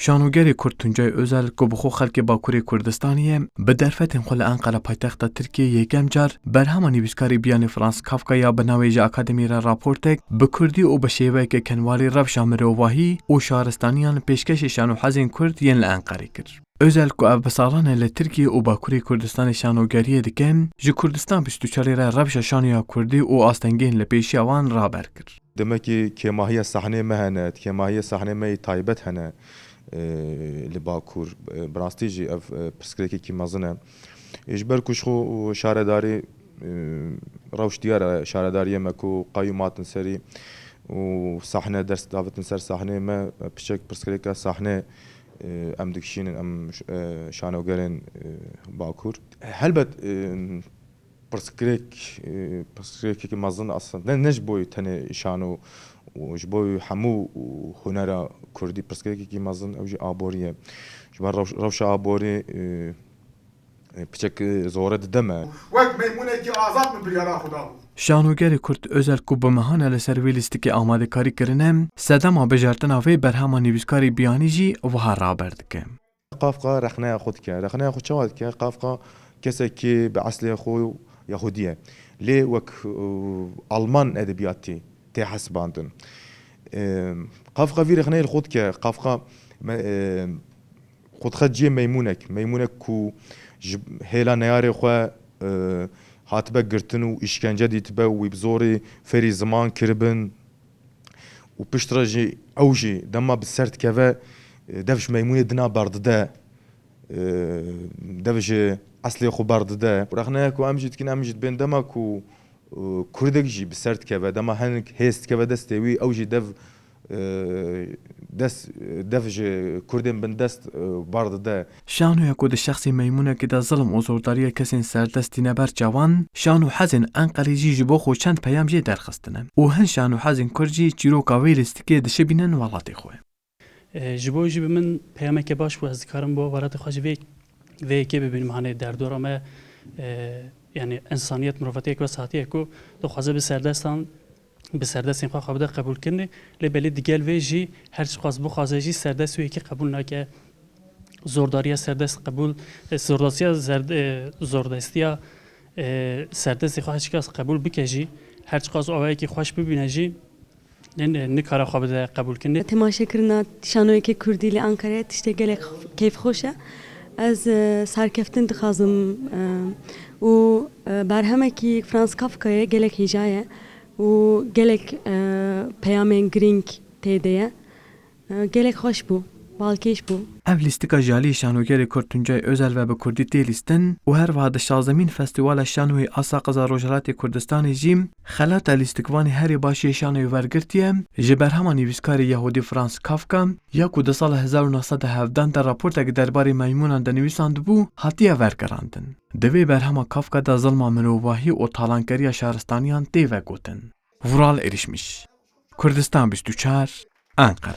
شانۆگەری کورد تونجای ئۆزەل ku bi xwe xelkê Bakurê Kurdistaniyê bi derfetên xwe li Enqere paytexta Tirkiyeyê yekêm car berhema nivîskarî biyanê Frans Kafka ya bi navê ji Akademî re raportek bi Kurdî û bi şêweyeke kenwarî rewşa mirovahî û şaristaniyan pêşkêşê şanûhezên Kurd yên li Enqerê kir. Özel ku ev bi salan e li Tirkiye û Bakurê Kurdistanê şanogeriyê dikin, ji Kurdistan 24 re rewşa şanoya Kurdî û astengehên li pêşiya wan raber kir. Demekî kêmahiya sahnê me hene, kêmahiya sahnê me taybet hene li Bakur. Bi rastî jî ev pirsgirêkekî mezin e. Ji ber ku ji xwe şaredarî rewş diyar e şaredariyê me ku qeyûm hatin serî û sahnê dest davitin ser sahnê me piçek pirsgirêka sahnê em dikişînin em şanogerên Bakur. Helbet pirsgirêkekî mezin aslında ne ji bo tenê şano û ji bo hemû hunera Kurdî pirsgirêkekî mezin ew jî aborî ye. Ji ber rewşa aborî piçek zor dide me. Wek meymunekî azad min biryara Xuda bû. Şanogerê Kurd özel ku bi mehana li ser vê lîstikê amadekarî kirine, sedema bijartina vê berhema nivîskarî biyanî jî wiha raber dike. Qafqa rexneya xwe dike. Rexneya xwe çawa dike? Qafqa kesekî bi eslê xwe Yahudî ye. Lê wek Alman edebiyatî tê hesibandin. Qafqa vî rexneyê li xwe dike. Qafqa xwe dixe ciyê meymunek. Meymunek ku ji hêla neyarê xwe hatibe girtin û îşkence dîtibe û wî bi zorê ferî ziman kiribin û piştre jî ew jî dema bi ser dikeve dev ji meymunê dina berdide. Dev ji eslê xwe berdide. Rexneya ku em jî dikin em jî dibên dema ku Kurdek jî bi ser dikeve, dema hinek hês dikeve destê wî ew jî dev ji Kurdên bin dest berdide. Şanoya ku di şexsê meymunekê de zilim û zordariya kesên serdestî neber çawan, şanûhezên Enqerê jî ji bo xwe çend peyam jê derxistine û hin şanûhezên Kurd jî çîroka vê lîstikê dişibînin welatê xwe. Ji bo jî bi min peyameke baş bû ez dikarim bo welatê xwe ji vê yekê bibînim hanê derdora me yani insaniyet mirovatiyek ve sahtiyek ku dixwaze bi serdestan bi serdestên xwe xwe bide qebûlkirinê lê belê digel vê jî her çi xwaz bixwaze jî serdest wê yekê qebûl nake. Zordariya serdest qebûl zordestiya serdestê xwe hiç kes qebûl bike jî her çi qas awayekî xweş bibîne jî nikare xwe bide qebûlkirinê. Temaşekirina şanoyekê Kurdî li Enqereyê tiştê gelek keyfxweş e. Ez serkeftin dixwazim û berhemekî Frans Kafkayê gelek hêja ye û gelek peyamên girîng têde ye. Gelek xweş bû, balkêş bû. Ev lîstika jalî şanogerê Kurd Tuncay Özel ve bi Kurdî tê lîstin û her wiha di 16mîn Festîvala Şanoyê Asa Qiza Rojhilatê Kurdistanê jî xelata lîstikvanê herî başiyê şanoyê wergirtiye ji berhema nivîskarê Yahudî Frans Kafka ya ku di sala 1917 de raportek derbarê meymûnan de nivîsandibû hatiye wergerandin. Di vê berhema Kafka de zilma mirovahî û talankeriya şaristaniyan tê vegotin. Vural Erişmiş, Kurdistan 24, Enqere.